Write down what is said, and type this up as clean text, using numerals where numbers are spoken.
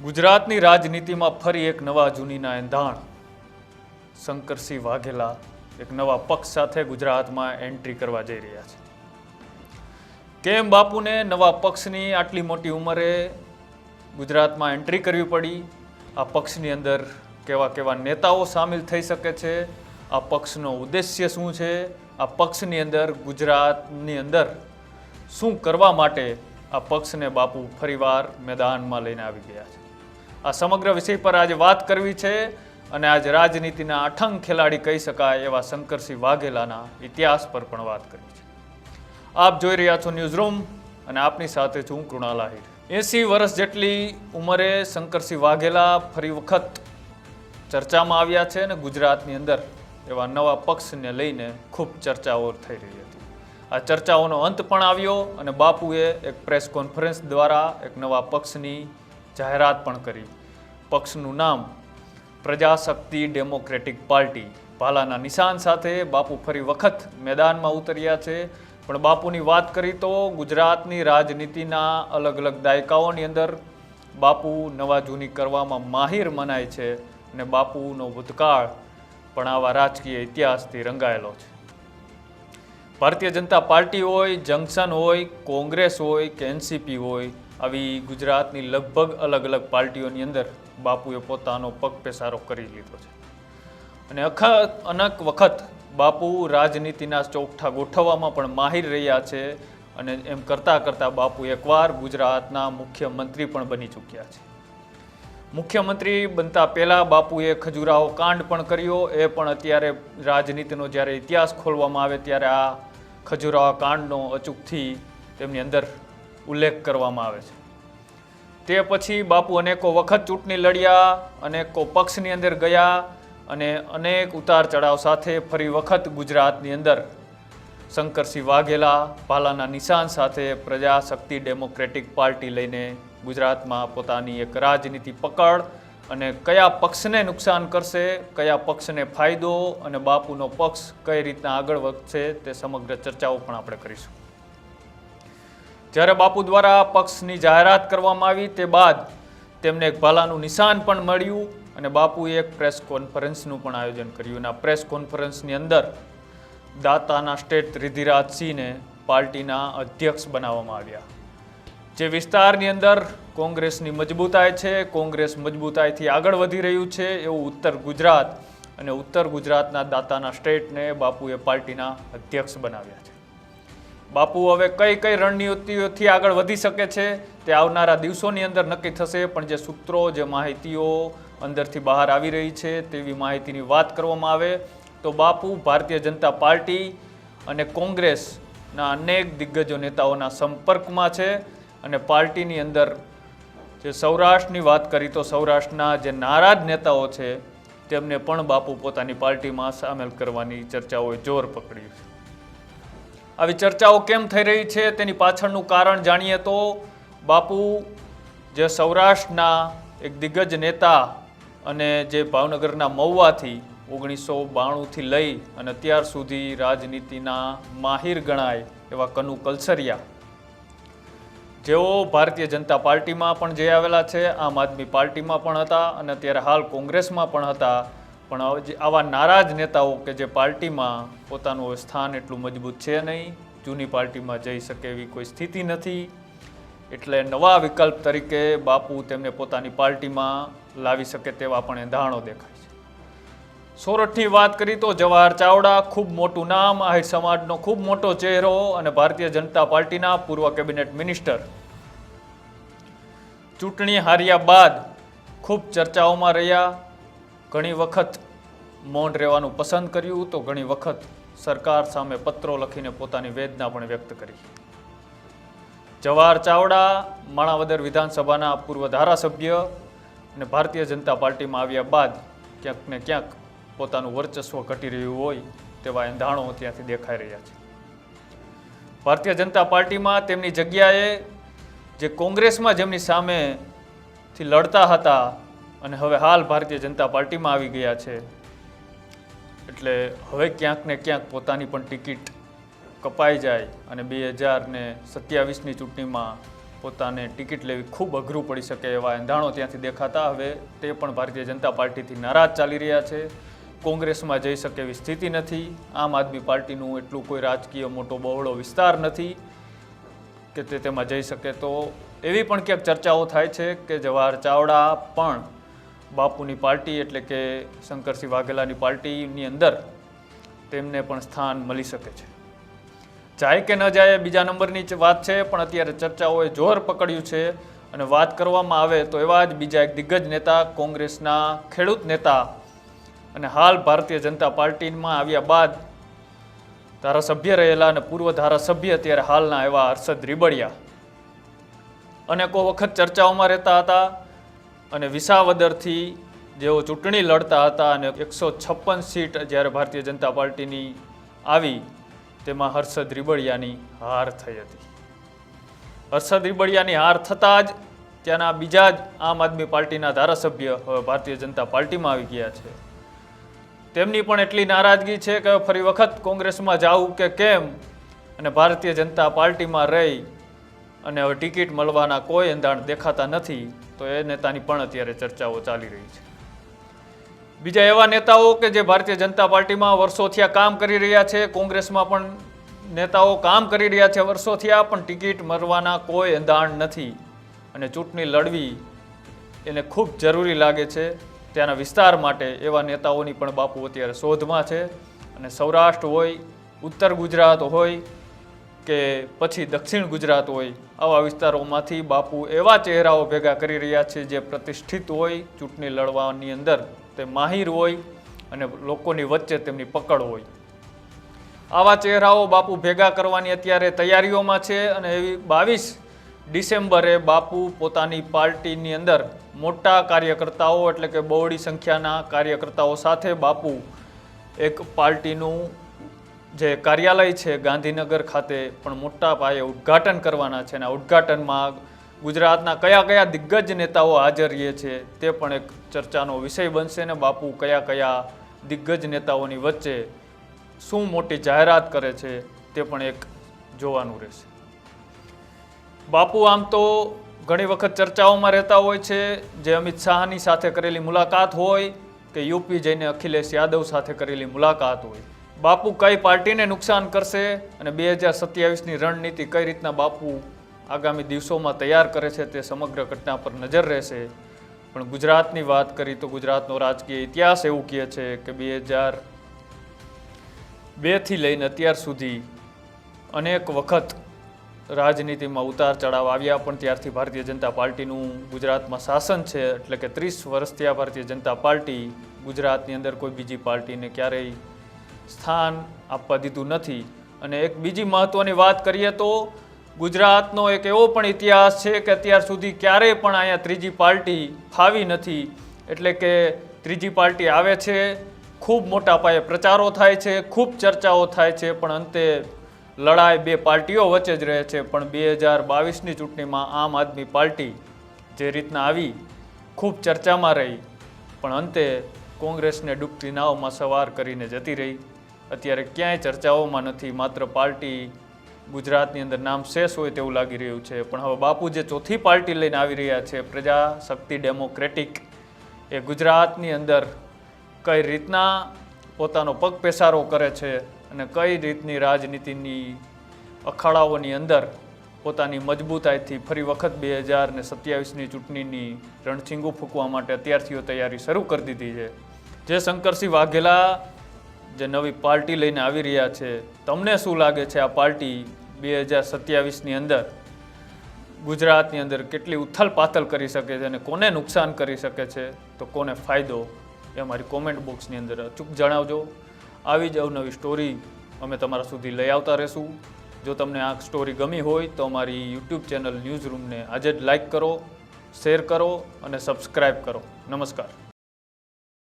ગુજરાતની રાજનીતિમાં ફરી એક નવા જૂનીના એંધાણ. શંકરસિંહ વાઘેલા એક નવા પક્ષ સાથે ગુજરાતમાં એન્ટ્રી કરવા જઈ રહ્યા છે. કેમ બાપુને નવા પક્ષની આટલી મોટી ઉંમરે ગુજરાતમાં એન્ટ્રી કરવી પડી? આ પક્ષની અંદર કેવા કેવા નેતાઓ સામેલ થઈ શકે છે? આ પક્ષનો ઉદ્દેશ્ય શું છે? આ પક્ષની અંદર ગુજરાતની અંદર શું કરવા માટે આ પક્ષને બાપુ ફરીવાર મેદાનમાં લઈને આવી ગયા છે? આ સમગ્ર વિષય પર આજે વાત કરવી છે અને આજ રાજનીતિના અઠંગ ખેલાડી કહી શકાય એવા શંકરસિંહ વાઘેલાના ઇતિહાસ પર પણ વાત કરવી છે. આપ જોઈ રહ્યા છો ન્યૂઝ રૂમ અને આપની સાથે છું કૃણાલ આહિર. 80 વર્ષ જેટલી ઉંમરે શંકરસિંહ વાઘેલા ફરી વખત ચર્ચામાં આવ્યા છે અને ગુજરાતની અંદર એવા નવા પક્ષને લઈને ખૂબ ચર્ચાઓ થઈ રહી હતી. આ ચર્ચાઓનો અંત પણ આવ્યો અને બાપુએ એક પ્રેસ કોન્ફરન્સ દ્વારા એક નવા પક્ષની જાહેરાત પણ કરી. પક્ષનું નામ પ્રજાશક્તિ ડેમોક્રેટિક પાર્ટી. ભાલાના નિશાન સાથે બાપુ ફરી વખત મેદાનમાં ઉતર્યા છે. પણ બાપુની વાત કરી તો ગુજરાતની રાજનીતિના અલગ અલગ દાયકાઓની અંદર બાપુ નવા જૂની કરવામાં માહિર મનાય છે અને બાપુનો ભૂતકાળ પણ આવા રાજકીય ઇતિહાસથી રંગાયેલો છે. ભારતીય જનતા પાર્ટી હોય, જંકશન હોય, કોંગ્રેસ હોય કે એનસીપી હોય, આવી ગુજરાતની લગભગ અલગ અલગ પાર્ટીઓની અંદર બાપુએ પોતાનો પગ પેસારો કરી લીધો છે અને અનેક વખત બાપુ રાજનીતિના ચોકઠા ગોઠવવામાં પણ માહિર રહ્યા છે અને એમ કરતાં કરતાં બાપુ એકવાર ગુજરાતના મુખ્યમંત્રી પણ બની ચૂક્યા છે. મુખ્યમંત્રી બનતા પહેલાં બાપુએ ખજુરાહો કાંડ પણ કર્યો. એ પણ અત્યારે રાજનીતિનો જ્યારે ઇતિહાસ ખોલવામાં આવે ત્યારે આ ખજુરાહો કાંડનો અચૂકથી તેમની અંદર ઉલ્લેખ કરવામાં આવે છે. તે પછી બાપુ અનેકો વખત ચૂંટણી લડ્યા, અનેકો પક્ષની અંદર ગયા અને અનેક ઉતાર ચઢાવ સાથે ફરી વખત ગુજરાતની અંદર શંકરસિંહ વાઘેલા ભાલાના નિશાન સાથે પ્રજાશક્તિ ડેમોક્રેટિક પાર્ટી લઈને ગુજરાતમાં પોતાની એક રાજનીતિ પકડ અને કયા પક્ષને નુકસાન કરશે, કયા પક્ષને ફાયદો અને બાપુનો પક્ષ કઈ રીતના આગળ વધશે તે સમગ્ર ચર્ચાઓ પણ આપણે કરીશું. જ્યારે બાપુ દ્વારા પક્ષની જાહેરાત કરવામાં આવી તે બાદ તેમને એક ભાલાનું નિશાન પણ મળ્યું અને બાપુએ એક પ્રેસ કોન્ફરન્સનું પણ આયોજન કર્યું. અને આ પ્રેસ કોન્ફરન્સની અંદર દાતાના સ્ટેટ રિધિરાજસિંહને પાર્ટીના અધ્યક્ષ બનાવવામાં આવ્યા. જે વિસ્તારની અંદર કોંગ્રેસની મજબૂતાઈ છે, કોંગ્રેસ મજબૂતાઈથી આગળ વધી રહ્યું છે એવું ઉત્તર ગુજરાત અને ઉત્તર ગુજરાતના દાતાના સ્ટેટને બાપુએ પાર્ટીના અધ્યક્ષ બનાવ્યા છે. બાપુ હવે કઈ કઈ રણનીતિઓથી આગળ વધી શકે છે તે આવનારા દિવસોની અંદર નક્કી થશે. પણ જે સૂત્રો, જે માહિતીઓ અંદરથી બહાર આવી રહી છે તેવી માહિતીની વાત કરવામાં આવે તો બાપુ ભારતીય જનતા પાર્ટી અને કોંગ્રેસના અનેક દિગ્ગજો નેતાઓના સંપર્કમાં છે અને પાર્ટીની અંદર જે સૌરાષ્ટ્રની વાત કરી તો સૌરાષ્ટ્રના જે નારાજ નેતાઓ છે તેમને પણ બાપુ પોતાની પાર્ટીમાં સામેલ કરવાની ચર્ચાઓએ જોર પકડ્યું છે. આવી ચર્ચાઓ કેમ થઈ રહી છે તેની પાછળનું કારણ જાણીએ તો બાપુ જે સૌરાષ્ટ્રના એક દિગ્ગજ નેતા અને જે ભાવનગરના મહુવાથી 1992થી લઈ અને અત્યાર સુધી રાજનીતિના માહિર ગણાય એવા કનુ કલસરિયા, જેઓ ભારતીય જનતા પાર્ટીમાં પણ જઈ આવેલા છે, આમ આદમી પાર્ટીમાં પણ હતા અને અત્યારે હાલ કોંગ્રેસમાં પણ હતા. પણ આવા નારાજ નેતાઓ કે જે પાર્ટીમાં પોતાનું સ્થાન એટલું મજબૂત છે નહીં, જૂની પાર્ટીમાં જઈ શકે એવી કોઈ સ્થિતિ નથી, એટલે નવા વિકલ્પ તરીકે બાપુ તેમને પોતાની પાર્ટીમાં લાવી શકે તેવા પણ એંધાણો દેખાય છે. સોરઠની વાત કરી તો જવાહર ચાવડા ખૂબ મોટું નામ, આહિર સમાજનો ખૂબ મોટો ચહેરો અને ભારતીય જનતા પાર્ટીના પૂર્વ કેબિનેટ મિનિસ્ટર. ચૂંટણી હાર્યા બાદ ખૂબ ચર્ચાઓમાં રહ્યા. ઘણી વખત મૌન રહેવાનું પસંદ કર્યું તો ઘણી વખત સરકાર સામે પત્રો લખીને પોતાની વેદના પણ વ્યક્ત કરી. જવાહર ચાવડા માણાવદર વિધાનસભાના પૂર્વ ધારાસભ્ય અને ભારતીય જનતા પાર્ટીમાં આવ્યા બાદ ક્યાંક ને ક્યાંક પોતાનું વર્ચસ્વ ઘટી રહ્યું હોય તેવા એંધાણો ત્યાંથી દેખાઈ રહ્યા છે. ભારતીય જનતા પાર્ટીમાં તેમની જગ્યાએ જે કોંગ્રેસમાં જેમની સામેથી લડતા હતા અને હવે હાલ ભારતીય જનતા પાર્ટીમાં આવી ગયા છે એટલે હવે ક્યાંક ને ક્યાંક પોતાની પણ ટિકિટ કપાઈ જાય અને 2027ની ચૂંટણીમાં પોતાને ટિકિટ લેવી ખૂબ અઘરું પડી શકે એવા એંધાણો ત્યાંથી દેખાતા. હવે તે પણ ભારતીય જનતા પાર્ટીથી નારાજ ચાલી રહ્યા છે. કોંગ્રેસમાં જઈ શકે એવી સ્થિતિ નથી. આમ આદમી પાર્ટીનું એટલું કોઈ રાજકીય મોટો બહોળો વિસ્તાર નથી કે તે તેમાં જઈ શકે. તો એવી પણ ક્યાંક ચર્ચાઓ થાય છે કે જવાહર ચાવડા પણ બાપુની પાર્ટી એટલે કે શંકરસિંહ વાઘેલાની પાર્ટીની અંદર તેમને પણ સ્થાન મળી શકે છે. જાય કે ન જાય બીજા નંબરની વાત છે, પણ અત્યારે ચર્ચાઓએ જોર પકડ્યું છે. અને વાત કરવામાં આવે તો એવા જ બીજા એક દિગ્ગજ નેતા, કોંગ્રેસના ખેડૂત નેતા અને હાલ ભારતીય જનતા પાર્ટીમાં આવ્યા બાદ ધારાસભ્ય રહેલા અને પૂર્વ ધારાસભ્ય અત્યારે હાલના એવા હર્ષદ રીબડિયા અનેકો વખત ચર્ચાઓમાં રહેતા હતા અને વિસાવદરથી જેઓ ચૂંટણી લડતા હતા અને 156 સીટ જ્યારે ભારતીય જનતા પાર્ટીની આવી તેમાં હર્ષદ રીબડિયાની હાર થઈ હતી. હર્ષદ રીબડિયાની હાર થતાં જ ત્યાંના બીજા જ આમ આદમી પાર્ટીના ધારાસભ્ય હવે ભારતીય જનતા પાર્ટીમાં આવી ગયા છે. તેમની પણ એટલી નારાજગી છે કે ફરી વખત કોંગ્રેસમાં જવું કે કેમ, અને ભારતીય જનતા પાર્ટીમાં રહી અને હવે ટિકિટ મળવાના કોઈ એંધાણ દેખાતા નથી. તો એ નેતાની પણ અત્યારે ચર્ચાઓ ચાલી રહી છે. બીજા એવા નેતાઓ કે જે ભારતીય જનતા પાર્ટીમાં વર્ષોથી આ કામ કરી રહ્યા છે, કોંગ્રેસમાં પણ નેતાઓ કામ કરી રહ્યા છે વર્ષોથી આ, પણ ટિકિટ મળવાના કોઈ એંધાણ નથી અને ચૂંટણી લડવી એને ખૂબ જરૂરી લાગે છે ત્યાંના વિસ્તાર માટે. એવા નેતાઓની પણ બાપુ અત્યારે શોધમાં છે. અને સૌરાષ્ટ્ર હોય, ઉત્તર ગુજરાત હોય કે પછી દક્ષિણ ગુજરાત હોય, આવા વિસ્તારોમાંથી બાપુ એવા ચહેરાઓ ભેગા કરી રહ્યા છે જે પ્રતિષ્ઠિત હોય, ચૂંટણી લડવાની અંદર તે માહિર હોય અને લોકોની વચ્ચે તેમની પકડ હોય. આવા ચહેરાઓ બાપુ ભેગા કરવાની અત્યારે તૈયારીઓમાં છે. અને એવી 22 ડિસેમ્બરે બાપુ પોતાની પાર્ટીની અંદર મોટા કાર્યકર્તાઓ એટલે કે બહોળી સંખ્યાના કાર્યકર્તાઓ સાથે બાપુ એક પાર્ટીનું જે કાર્યાલય છે ગાંધીનગર ખાતે પણ મોટા પાયે ઉદ્ઘાટન કરવાના છે. અને આ ઉદ્ઘાટનમાં ગુજરાતના કયા કયા દિગ્ગજ નેતાઓ હાજર રહે છે તે પણ એક ચર્ચાનો વિષય બનશે. ને બાપુ કયા કયા દિગ્ગજ નેતાઓની વચ્ચે શું મોટી જાહેરાત કરે છે તે પણ એક જોવાનું રહેશે. બાપુ આમ તો ઘણી વખત ચર્ચાઓમાં રહેતા હોય છે, જે અમિત શાહની સાથે કરેલી મુલાકાત હોય કે યુપી જઈને અખિલેશ યાદવ સાથે કરેલી મુલાકાત હોય. બાપુ કઈ પાર્ટીને નુકસાન કરશે અને 2027ની રણનીતિ કઈ રીતના બાપુ આગામી દિવસોમાં તૈયાર કરે છે તે સમગ્ર ઘટના પર નજર રહેશે. પણ ગુજરાતની વાત કરી તો ગુજરાતનો રાજકીય ઇતિહાસ એવું કહે છે કે 2002થી લઈને અત્યાર સુધી અનેક વખત રાજનીતિમાં ઉતાર ચઢાવ આવ્યા, પણ ત્યારથી ભારતીય જનતા પાર્ટીનું ગુજરાતમાં શાસન છે. એટલે કે 30 વર્ષથી આ ભારતીય જનતા પાર્ટી ગુજરાતની અંદર કોઈ બીજી પાર્ટીને ક્યારેય સ્થાન આપવા દીધું નથી. અને એક બીજી મહત્ત્વની વાત કરીએ તો ગુજરાતનો એક એવો પણ ઇતિહાસ છે કે અત્યાર સુધી ક્યારેય પણ અહીંયા ત્રીજી પાર્ટી ફાવી નથી. એટલે કે ત્રીજી પાર્ટી આવે છે, ખૂબ મોટા પાયે પ્રચારો થાય છે, ખૂબ ચર્ચાઓ થાય છે, પણ અંતે લડાઈ બે પાર્ટીઓ વચ્ચે જ રહે છે. પણ 2022ની ચૂંટણીમાં આમ આદમી પાર્ટી જે રીતના આવી, ખૂબ ચર્ચામાં રહી, પણ અંતે કોંગ્રેસને ડૂબતી નાવમાં સવાર કરીને જતી રહી. અત્યારે ક્યાંય ચર્ચાઓમાં નથી, માત્ર પાર્ટી ગુજરાતની અંદર નામ શેષ હોય તેવું લાગી રહ્યું છે. પણ હવે બાપુ જે ચોથી પાર્ટી લઈને આવી રહ્યા છે, પ્રજાશક્તિ ડેમોક્રેટિક, એ ગુજરાતની અંદર કઈ રીતના પોતાનો પગ પેસારો કરે છે અને કઈ રીતની રાજનીતિની અખાડાઓની અંદર પોતાની મજબૂતાઈથી ફરી વખત 2027ની ચૂંટણીની રણછીંગું ફૂંકવા માટે અત્યારથી તૈયારી શરૂ કરી દીધી છે. જે શંકરસિંહ વાઘેલા જે નવી પાર્ટી લઈને આવી રહ્યા છે, તમને શું લાગે છે આ પાર્ટી 2027ની અંદર ગુજરાતની અંદર કેટલી ઉથલ પાથલ કરી શકે છે અને કોને નુકસાન કરી શકે છે તો કોને ફાયદો, એ અમારી કોમેન્ટ બોક્સની અંદર અચૂક જણાવજો. આવી જ અવનવી સ્ટોરી અમે તમારા સુધી લઈ આવતા રહીશું. જો તમને આ સ્ટોરી ગમી હોય તો અમારી યુટ્યુબ ચેનલ ન્યૂઝ રૂમને આજે જ લાઈક કરો, શેર કરો અને સબસ્ક્રાઈબ કરો. નમસ્કાર.